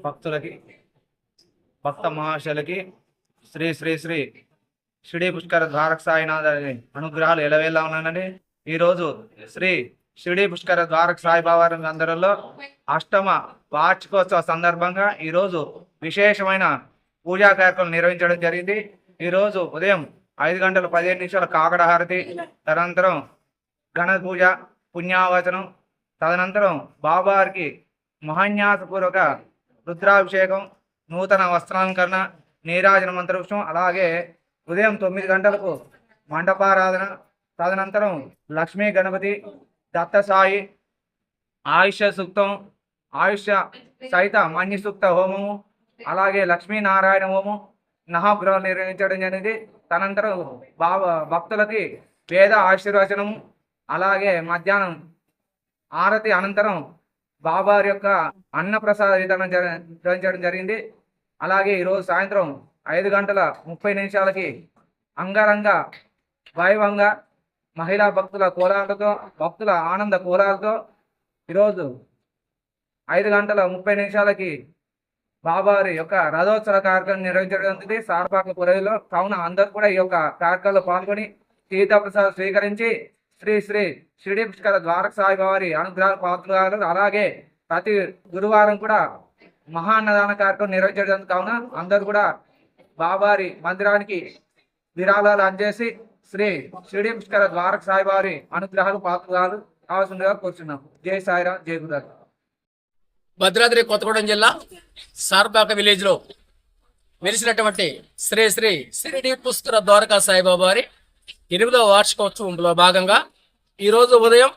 భక్తులకి భక్త మహాశయులకి శ్రీ శ్రీ శ్రీ షిరిడి పుష్కర ద్వారక సాయినాథ అనుగ్రహాలు ఎలవేలా ఉన్నానండి. ఈరోజు శ్రీ షిరిడి పుష్కర ద్వారక సాయిబాబా అందరిలో అష్టమ వార్షికోత్సవ సందర్భంగా ఈరోజు విశేషమైన పూజా కార్యక్రమం నిర్వహించడం జరిగింది. ఈరోజు ఉదయం 5:15 కాకడ హారతి, తదనంతరం గణ పూజ, పుణ్యావచనం, తదనంతరం బాబావారికి మహాన్యాసపూర్వక రుద్రాభిషేకం, నూతన వస్త్రాలంకరణ, నీరాజన మంత్రపుష్పం, అలాగే ఉదయం 9 గంటలకు మండపారాధన, తదనంతరం లక్ష్మీ గణపతి, దత్తసాయి, ఆయుష్య సూక్తం, ఆయుష్య సహిత మన్య సూక్త హోమము, అలాగే లక్ష్మీనారాయణ హోమం, నవగ్రహాలు నిర్వహించడం జరిగింది. తదనంతరం భక్తులకి వేద ఆశీర్వచనము, అలాగే మధ్యాహ్నం ఆరతి అనంతరం బాబావారి యొక్క అన్నప్రసాద వితరణ నిర్వహించడం జరిగింది. అలాగే ఈరోజు సాయంత్రం 5:30 అంగరంగ వైభవంగా మహిళా భక్తుల కోలాలతో, భక్తుల ఆనంద కోలాలతో ఈరోజు 5:30 బాబావారి యొక్క రథోత్సవ కార్యక్రమం నిర్వహించడం జరిగింది సారపాక పురలో. కావున అందరూ కూడా ఈ యొక్క కార్యక్రమంలో పాల్గొని తీర్థప్రసాదం స్వీకరించి శ్రీ శ్రీ షిరిడి పుష్కర ద్వారక సాయిబాబారి అనుగ్రహాల పాత్రలు. అలాగే ప్రతి గురువారం కూడా మహాన్నదాన కార్యక్రమం నిర్వహించడం కావున అందరూ కూడా బాబావారి మందిరానికి విరాళాలు అందజేసి శ్రీ షిరిడి పుష్కర ద్వారక సాయిబాబారి అనుగ్రహాలు పాత్రలు కావాల్సిందిగా కోరుచున్నాం. జై సాయిరాం, జై గురుగారు. భద్రాద్రి కొత్తగూడెం జిల్లా సార్పాక విలేజ్ లో వెలిసినటువంటి శ్రీ శ్రీ షిరిడి పుష్కర ద్వారకా సాయిబాబా వారి 8వ వార్షికోత్సవంలో భాగంగా ఈరోజు ఉదయం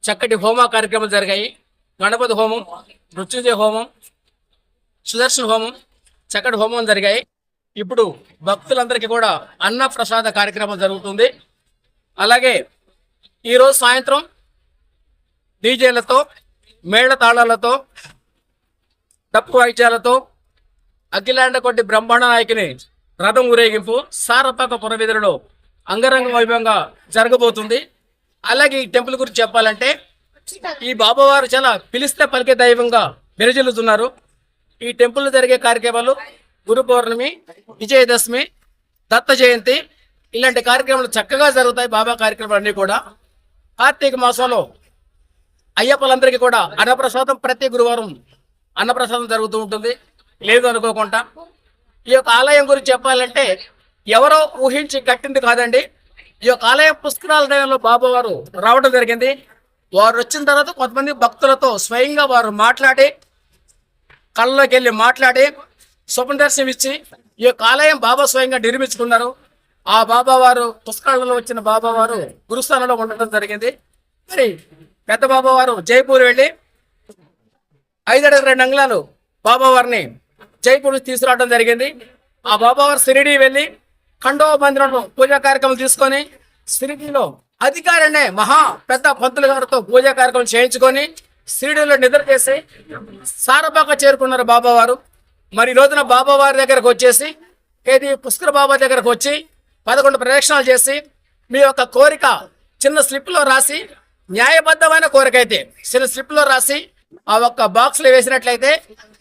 చక్కటి హోమ కార్యక్రమాలు జరిగాయి. గణపతి హోమం, మృత్యుంజయ హోమం, సుదర్శన హోమం, చక్కటి హోమం జరిగాయి. ఇప్పుడు భక్తులందరికీ కూడా అన్న ప్రసాద కార్యక్రమం జరుగుతుంది. అలాగే ఈరోజు సాయంత్రం డీజేలతో, మేళ తాళాలతో, డప్పు వాయిద్యాలతో అఖిలాండ కొట్టి బ్రహ్మాండ నాయకుని రథం ఊరేగింపు సారపాక పురవీధులలో అంగరంగ వైభవంగా జరగబోతుంది. అలాగే ఈ టెంపుల్ గురించి చెప్పాలంటే ఈ బాబావారు చాలా పిలిస్తే పలికే దైవంగా విరజిల్లుతున్నారు. ఈ టెంపుల్ జరిగే కార్యక్రమాలు గురు పౌర్ణమి, విజయదశమి, దత్త జయంతి ఇలాంటి కార్యక్రమాలు చక్కగా జరుగుతాయి. బాబా కార్యక్రమాలు అన్నీ కూడా కార్తీక మాసంలో అయ్యప్పలందరికీ కూడా అన్నప్రసాదం ప్రతి గురువారం అన్నప్రసాదం జరుగుతూ ఉంటుంది. లేదు అనుకోకుండా ఈ యొక్క ఆలయం గురించి చెప్పాలంటే ఎవరో ఊహించి కట్టింది కాదండి. ఈ యొక్క ఆలయం పుష్కరాల టైంలో బాబావారు రావడం జరిగింది. వారు వచ్చిన తర్వాత కొంతమంది భక్తులతో స్వయంగా వారు మాట్లాడి, కళ్ళలోకి వెళ్ళి మాట్లాడి, స్వప్న దర్శనం ఇచ్చి ఈ యొక్క ఆలయం బాబా స్వయంగా నిర్మించుకున్నారు. ఆ బాబావారు పుష్కరాలలో వచ్చిన బాబావారు గురుస్థానంలో ఉండటం జరిగింది. మరి పెద్ద బాబావారు జైపూర్ వెళ్ళి 5 అడుగుల 2 అంగుళాలు బాబావారిని జైపూర్ తీసుకురావడం జరిగింది. ఆ బాబావారు షిరిడి వెళ్ళి ఖండోబా మందిరంలో పూజా కార్యక్రమం తీసుకొని షిరిడిలో అధికారినే మహా పెద్ద పంతులు గారితో పూజా కార్యక్రమం చేయించుకొని షిరిడిలో నిద్ర చేసి సారపాక చేరుకున్నారు బాబావారు. మరి రోజున బాబావారి దగ్గరకు వచ్చేసి పుష్కర బాబా దగ్గరకు వచ్చి 11 ప్రదక్షిణాలు చేసి మీ యొక్క కోరిక చిన్న స్లిప్లో రాసి, న్యాయబద్ధమైన కోరిక అయితే చిన్న స్లిప్లో రాసి ఆ ఒక్క బాక్స్లో వేసినట్లయితే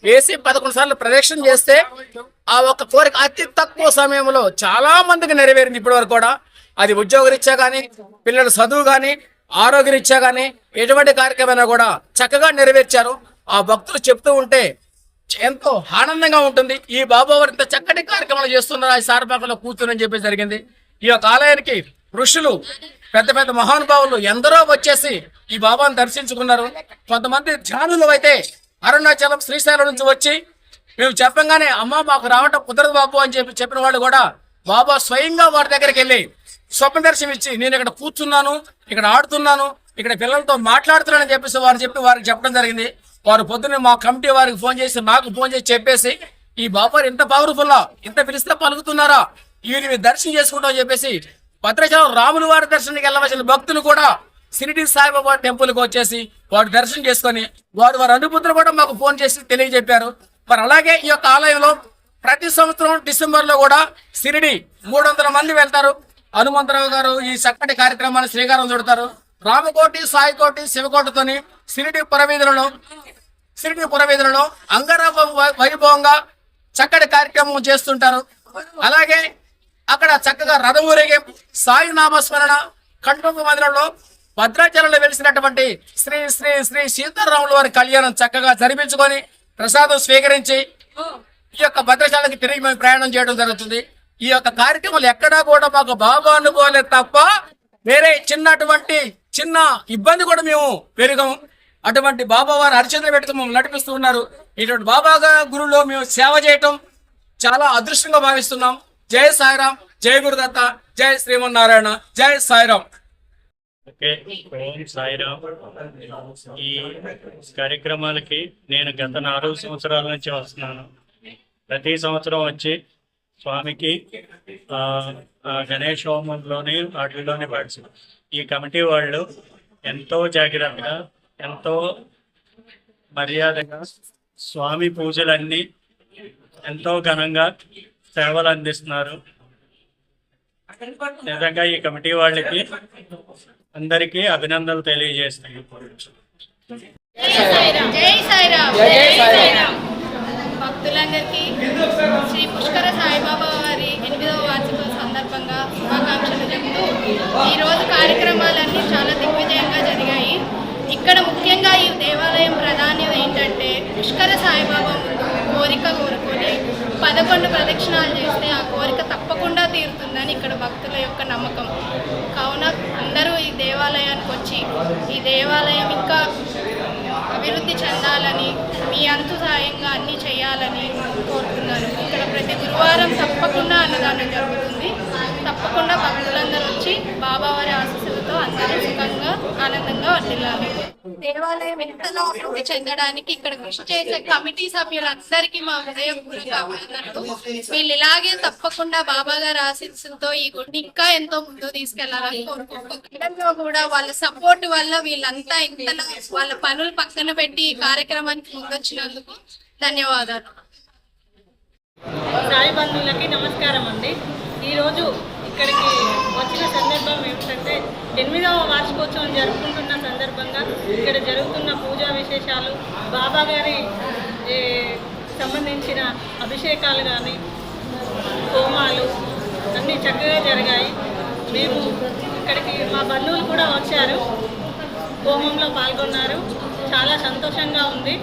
వేసి 11 సార్లు ప్రదక్షిణ చేస్తే ఆ ఒక్క కోరిక అతి తక్కువ సమయంలో చాలా మందికి నెరవేరింది. ఇప్పటి వరకు కూడా అది ఉద్యోగరీత్యా కానీ, పిల్లల చదువు కానీ, ఆరోగ్యరీత్యా కానీ ఎటువంటి కార్యక్రమైనా కూడా చక్కగా నెరవేర్చారు. ఆ భక్తులు చెప్తూ ఉంటే ఎంతో ఆనందంగా ఉంటుంది. ఈ బాబావారు ఇంత చక్కటి కార్యక్రమాలు చేస్తున్నారు ఆ సారపాకలో కూర్చుని చెప్పేసి జరిగింది. ఈ యొక్క ఆలయానికి ఋషులు, పెద్ద పెద్ద మహానుభావులు ఎందరో వచ్చేసి ఈ బాబాను దర్శించుకున్నారు. కొంతమంది ధ్యానులు అయితే అరుణాచలం, శ్రీశైలం నుంచి వచ్చి మేము చెప్పంగానే అమ్మ మాకు రావటం కుదరదు బాబు అని చెప్పిన వాళ్ళు కూడా బాబా స్వయంగా వారి దగ్గరికి వెళ్ళి స్వప్న దర్శనం ఇచ్చి నేను ఇక్కడ కూర్చున్నాను, ఇక్కడ ఆడుతున్నాను, ఇక్కడ పిల్లలతో మాట్లాడుతున్నానని చెప్పేసి వారికి చెప్పడం జరిగింది. వారు పొద్దున్నే మా కమిటీ వారికి ఫోన్ చేసి, నాకు ఫోన్ చేసి చెప్పేసి ఈ బాబా ఇంత పవర్ఫుల్లా, ఇంత పిలిస్తే పలుకుతున్నారా, వీరిని దర్శనం చేసుకుంటామని చెప్పేసి భద్రాచలం రాముల వారి దర్శనానికి వెళ్ళవలసిన భక్తులు కూడా షిరిడి సాయిబాబా టెంపుల్కి వచ్చేసి వారు దర్శనం చేసుకొని వారి అనుభూతులు కూడా మాకు ఫోన్ చేసి తెలియజెప్పారు. మరి అలాగే ఈ యొక్క ఆలయంలో ప్రతి సంవత్సరం డిసెంబర్లో కూడా షిరిడి 300 మంది వెళ్తారు. హనుమంతరావు గారు ఈ చక్కటి కార్యక్రమాన్ని శ్రీకారం చుడతారు. రామకోటి, సాయికోటి, శివకోటతోని షిరిడి పురవీధులలో షిరిడి పురవీధులలో అంగరంగ వైభవంగా చక్కటి కార్యక్రమం చేస్తుంటారు. అలాగే అక్కడ చక్కగా రథం ఊరేగే సాయి నామస్మరణ కంఠుక మందిరంలో భద్రాచలంలో వెలిసినటువంటి శ్రీ శ్రీ శ్రీ సీతారాముల వారి కళ్యాణం చక్కగా జరిపించుకొని ప్రసాదం స్వీకరించి ఈ యొక్క భద్రాచలానికి తిరిగి మేము ప్రయాణం చేయడం జరుగుతుంది. ఈ యొక్క కార్యక్రమాలు ఎక్కడా కూడా మాకు బాబా అనుకోలేదు తప్ప వేరే చిన్న ఇబ్బంది కూడా మేము పెరిగాము. అటువంటి బాబా వారు అరిచేతులు పెట్టుకుని మమ్మల్ని నడిపిస్తూ ఉన్నారు. ఇటువంటి బాబా గురులో మేము సేవ చేయటం చాలా అదృష్టంగా భావిస్తున్నాం. జై సాయిరాం, జై గురుదత్త, జై శ్రీమన్నారాయణ, జై సాయిరాం. ఓకే, ఓం సాయిరామ్. ఈ కార్యక్రమాలకి నేను గత 4 సంవత్సరాల నుంచి వస్తున్నాను. ప్రతి సంవత్సరం వచ్చి స్వామికి గణేష్ హోమంలోని వాటిలోనే పాటిస్తాం. ఈ కమిటీ వాళ్ళు ఎంతో జాగ్రత్తగా, ఎంతో మర్యాదగా స్వామి పూజలన్నీ ఎంతో ఘనంగా సేవలు అందిస్తున్నారు. నిజంగా ఈ కమిటీ వాళ్ళకి అందరికీ అభినందనలు తెలియజేస్తాయి. జై సాయిరామ్. భక్తులందరికీ శ్రీ పుష్కర సాయిబాబా వారి 8వ వార్షికోత్సవం సందర్భంగా శుభాకాంక్షలు చెబుతూ ఈరోజు కార్యక్రమాలన్నీ చాలా దిగ్విజయంగా జరిగాయి. ఇక్కడ ముఖ్యంగా ఈ దేవాలయం ప్రాధాన్యత ఏంటంటే పుష్కర సాయిబాబా ముందు కోరిక కోరుకొని 11 ప్రదక్షిణాలు చేస్తే ఆ కోరిక తప్పకుండా తీరుతుందని ఇక్కడ భక్తుల యొక్క నమ్మకం. కావున అందరూ ఈ దేవాలయానికి వచ్చి ఈ దేవాలయం ఇంకా అభివృద్ధి చెందాలని, మీ అంతు సాయంగా అన్నీ చేయాలని కోరుతున్నాను. ఇక్కడ ప్రతి గురువారం తప్పకుండా అన్నదానం జరుగుతుంది. తప్పకుండా భక్తులందరూ వచ్చి బాబావారి ఆశీస్సులతో అందరూ సుఖంగా ఆనందంగా వర్తిల్లాలి. దేవాలయం ఎంతలో అభివృద్ధి చెందడానికి ఇక్కడ కృషి చేసే కమిటీ సభ్యులందరికీ మా హృదయపూర్వక అభినందనలు. వీళ్ళు ఇలాగే తప్పకుండా బాబా గారి ఆశీస్సులతో ఈ గుడిని ఇంకా ఎంతో ముందుకు తీసుకెళ్లాలని కోరుకుంటున్నాం. కూడా వాళ్ళ సపోర్ట్ వల్ల వీళ్ళంతా ఇంతలో వాళ్ళ పనులు పక్కన పెట్టి ఈ కార్యక్రమానికి ముందొచ్చినందుకు ధన్యవాదాలు. సాయి బంధువులకి నమస్కారం అండి. ఈరోజు ఇక్కడికి వచ్చిన సందర్భం ఏమిటంటే 8వ వార్షికోత్సవం జరుపుకుంటున్న సందర్భంగా ఇక్కడ జరుగుతున్న పూజా విశేషాలు, బాబా గారి సంబంధించిన అభిషేకాలు కానీ హోమాలు అన్నీ చక్కగా జరిగాయి. మేము ఇక్కడికి మా బంధువులు కూడా వచ్చారు, హోమంలో పాల్గొన్నారు. చాలా సంతోషంగా ఉంది.